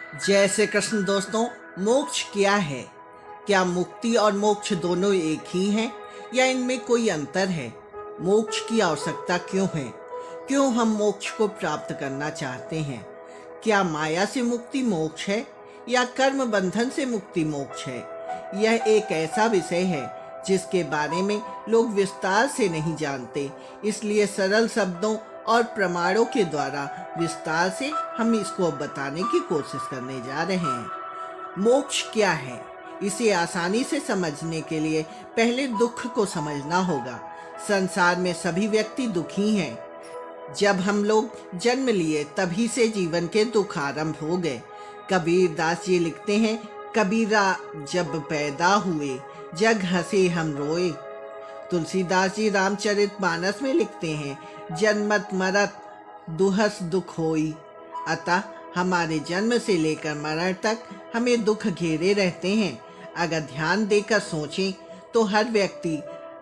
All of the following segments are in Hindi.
जय श्री कृष्ण दोस्तों। मोक्ष क्या है? क्या मुक्ति और मोक्ष दोनों एक ही हैं या इनमें कोई अंतर है? मोक्ष की आवश्यकता क्यों है? क्यों हम मोक्ष को प्राप्त करना चाहते हैं? क्या माया से मुक्ति मोक्ष है या कर्म बंधन से मुक्ति मोक्ष है? यह एक ऐसा विषय है जिसके बारे में लोग विस्तार से नहीं जानते, इसलिए सरल शब्दों और प्रमाणों के द्वारा विस्तार से हम इसको बताने की कोशिश करने जा रहे हैं। मोक्ष क्या है? इसे आसानी से समझने के लिए पहले दुख को समझना होगा। संसार में सभी व्यक्ति दुखी हैं। जब हम लोग जन्म लिए तभी से जीवन के दुख आरंभ हो गए। कबीर दास जी लिखते हैं, कबीरा जब पैदा हुए जग हंसे हम रोए। तुलसीदास जी रामचरितमानस में लिखते हैं, जन्मत मरत दुहस दुख होई। अतः हमारे जन्म से लेकर मरण तक हमें दुख घेरे रहते हैं। अगर ध्यान देकर सोचें तो हर व्यक्ति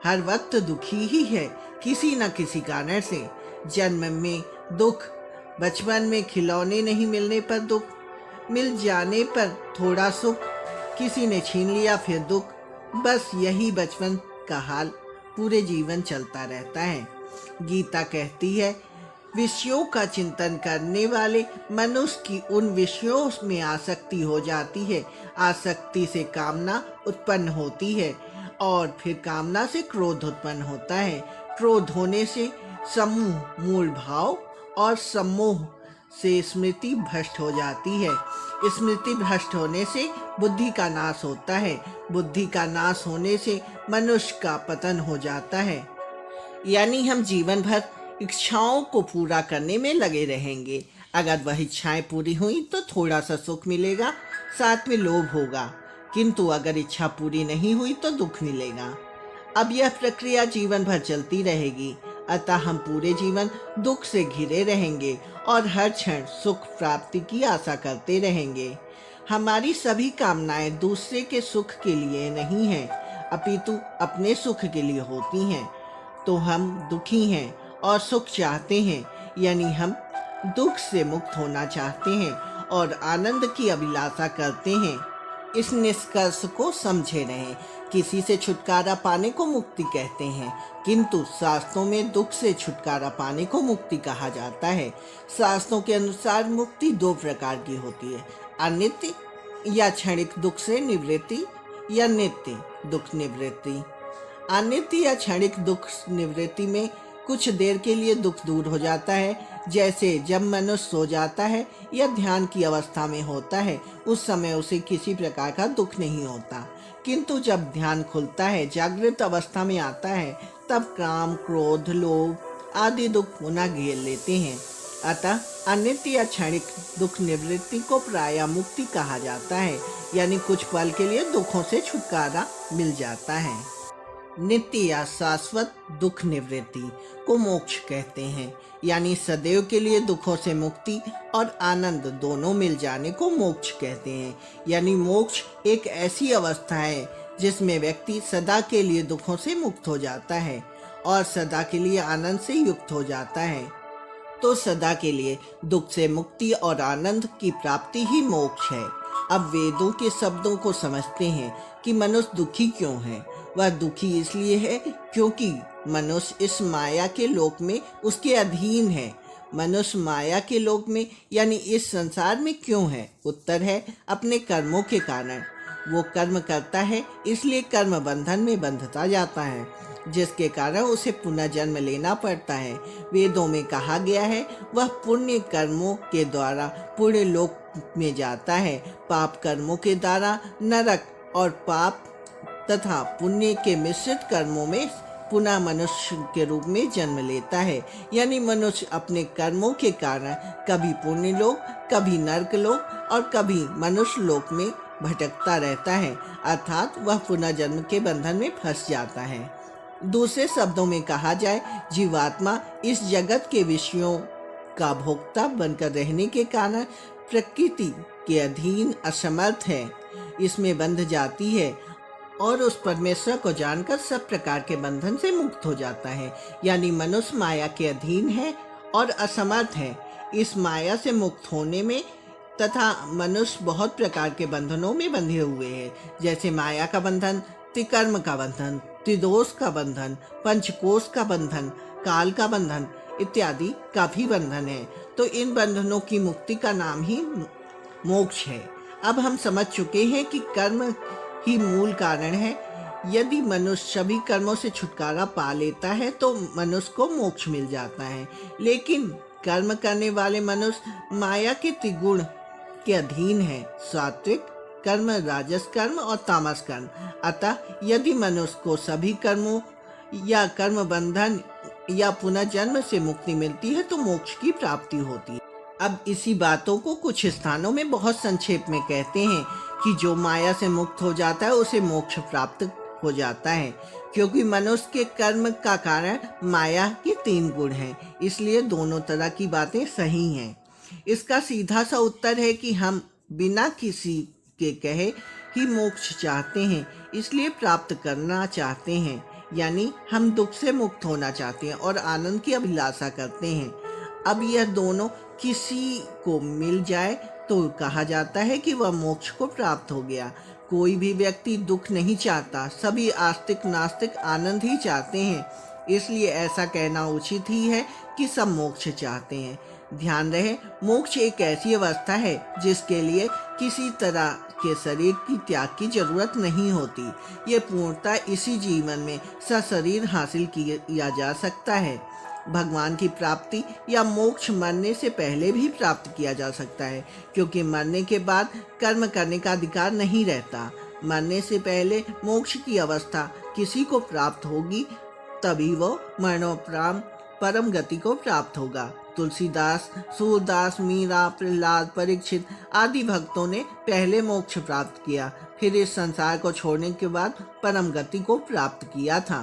हर वक्त दुखी ही है, किसी न किसी कारण से। जन्म में दुख, बचपन में खिलौने नहीं मिलने पर दुख, मिल जाने पर थोड़ा सुख, किसी ने छीन लिया फिर दुख। बस यही बचपन का हाल पूरे जीवन चलता रहता है। गीता कहती है, विषयों का चिंतन करने वाले मनुष्य की उन विषयों में आसक्ति हो जाती है। आसक्ति से कामना उत्पन्न होती है और फिर कामना से क्रोध उत्पन्न होता है। क्रोध होने से सम्मोह मूल भाव और सम्मोह से स्मृति भ्रष्ट हो जाती है। स्मृति भ्रष्ट होने से बुद्धि का नाश होता है। बुद्धि का नाश होने से मनुष्य का पतन हो जाता है। यानी हम जीवन भर इच्छाओं को पूरा करने में लगे रहेंगे। अगर वह इच्छाएं पूरी हुई तो थोड़ा सा सुख मिलेगा, साथ में लोभ होगा, किंतु अगर इच्छा पूरी नहीं हुई तो दुख मिलेगा। अब यह प्रक्रिया जीवन भर चलती रहेगी। अतः हम पूरे जीवन दुख से घिरे रहेंगे और हर क्षण सुख प्राप्ति की आशा करते रहेंगे। हमारी सभी कामनाएं दूसरे के सुख के लिए नहीं हैं, अपितु अपने सुख के लिए होती हैं। तो हम दुखी हैं और सुख चाहते हैं, यानी हम दुख से मुक्त होना चाहते हैं और आनंद की अभिलाषा करते हैं। इस निष्कर्ष को समझे रहें। किसी से छुटकारा पाने को मुक्ति कहते हैं, किंतु शास्त्रों में दुख से छुटकारा पाने को मुक्ति कहा जाता है। शास्त्रों के अनुसार मुक्ति दो प्रकार की होती है, अनित्य या क्षणिक दुख से निवृत्ति या नित्य दुख निवृत्ति। अनित्य या क्षणिक दुख निवृत्ति में कुछ देर के लिए दुख दूर हो जाता है, जैसे जब मनुष्य सो जाता है या ध्यान की अवस्था में होता है, उस समय उसे किसी प्रकार का दुख नहीं होता। किंतु जब ध्यान खुलता है, जागृत अवस्था में आता है, तब काम, क्रोध, लोभ आदि दुख पुनः घेर लेते हैं। अतः अनित्य या क्षणिक दुख निवृत्ति को प्रायः मुक्ति कहा जाता है, यानी कुछ पल के लिए दुखों से छुटकारा मिल जाता है। नित्य या शाश्वत दुख निवृत्ति को मोक्ष कहते हैं, यानी सदैव के लिए दुखों से मुक्ति और आनंद दोनों मिल जाने को मोक्ष कहते हैं। यानी मोक्ष एक ऐसी अवस्था है जिसमें व्यक्ति सदा के लिए दुखों से मुक्त हो जाता है और सदा के लिए आनंद से युक्त हो जाता है। तो सदा के लिए दुख से मुक्ति और आनंद की प्राप्ति ही मोक्ष है। अब वेदों के शब्दों को समझते हैं कि मनुष्य दुखी क्यों है। वह दुखी इसलिए है क्योंकि मनुष्य इस माया के लोक में उसके अधीन है। मनुष्य माया के लोक में यानी इस संसार में क्यों है? उत्तर है अपने कर्मों के कारण। वो कर्म करता है, इसलिए कर्म बंधन में बंधता जाता है, जिसके कारण उसे पुनः जन्म लेना पड़ता है। वेदों में कहा गया है, वह पुण्य कर्मों के द्वारा पुण्य लोक में जाता है, पाप कर्मों के द्वारा नरक और पाप तथा पुण्य के मिश्रित कर्मों में पुनः मनुष्य के रूप में जन्म लेता है। यानी मनुष्य अपने कर्मों के कारण कभी पुण्य लोक, कभी नरक लोक और कभी मनुष्य लोक में भटकता रहता है, अर्थात वह पुनः जन्म के बंधन में फंस जाता है। दूसरे शब्दों में कहा जाए, जीवात्मा इस जगत के विषयों का भोक्ता बनकर रहने के कारण प्रकृति के अधीन असमर्थ है, इसमें बंध जाती है और उस परमेश्वर को जानकर सब प्रकार के बंधन से मुक्त हो जाता है। यानी मनुष्य माया के अधीन है और असमर्थ है। इस माया से मुक्त होने में तथा मनुष्य बहुत प्रकार के बंधनों में बंधे हुए हैं, जैसे माया का बंधन, त्रिकर्म का बंधन, त्रिदोष का बंधन, पंचकोश का बंधन, काल का बंधन इत्यादि का भी बंधन है। तो इन बंधनों की मुक्ति का नाम ही मोक्ष है। अब हम समझ चुके हैं कि कर्म ही मूल कारण है। यदि मनुष्य सभी कर्मों से छुटकारा पा लेता है तो मनुष्य को मोक्ष मिल जाता है। लेकिन कर्म करने वाले मनुष्य माया के त्रिगुण के अधीन है, सात्विक कर्म, राजस कर्म और तामस कर्म। अतः यदि मनुष्य को सभी कर्मों या कर्म बंधन या पुनर्जन्म से मुक्ति मिलती है तो मोक्ष की प्राप्ति होती है। अब इसी बातों को कुछ स्थानों में बहुत संक्षेप में कहते हैं कि जो माया से मुक्त हो जाता है उसे मोक्ष प्राप्त हो जाता है, क्योंकि मनुष्य के कर्म का कारण माया के 3 गुण हैं। इसलिए दोनों तरह की बातें सही हैं। इसका सीधा सा उत्तर है कि हम बिना किसी के कहे ही मोक्ष चाहते हैं, इसलिए प्राप्त करना चाहते हैं। यानी हम दुख से मुक्त होना चाहते हैं और आनंद की अभिलाषा करते हैं। अब यह दोनों किसी को मिल जाए तो कहा जाता है कि वह मोक्ष को प्राप्त हो गया। कोई भी व्यक्ति दुख नहीं चाहता, सभी आस्तिक नास्तिक आनंद ही चाहते हैं। इसलिए ऐसा कहना उचित ही है कि सब मोक्ष चाहते हैं। ध्यान रहे, मोक्ष एक ऐसी अवस्था है जिसके लिए किसी तरह के शरीर की त्याग की जरूरत नहीं होती। ये पूर्णतः इसी जीवन में सशरीर हासिल किया जा सकता है। भगवान की प्राप्ति या मोक्ष मरने से पहले भी प्राप्त किया जा सकता है, क्योंकि मरने के बाद कर्म करने का अधिकार नहीं रहता। मरने से पहले मोक्ष की अवस्था किसी को प्राप्त होगी, तभी वो मरणोपरांत परम गति को प्राप्त होगा। तुलसीदास, सूरदास, मीरा, प्रहलाद, परीक्षित आदि भक्तों ने पहले मोक्ष प्राप्त किया, फिर इस संसार को छोड़ने के बाद परम गति को प्राप्त किया था।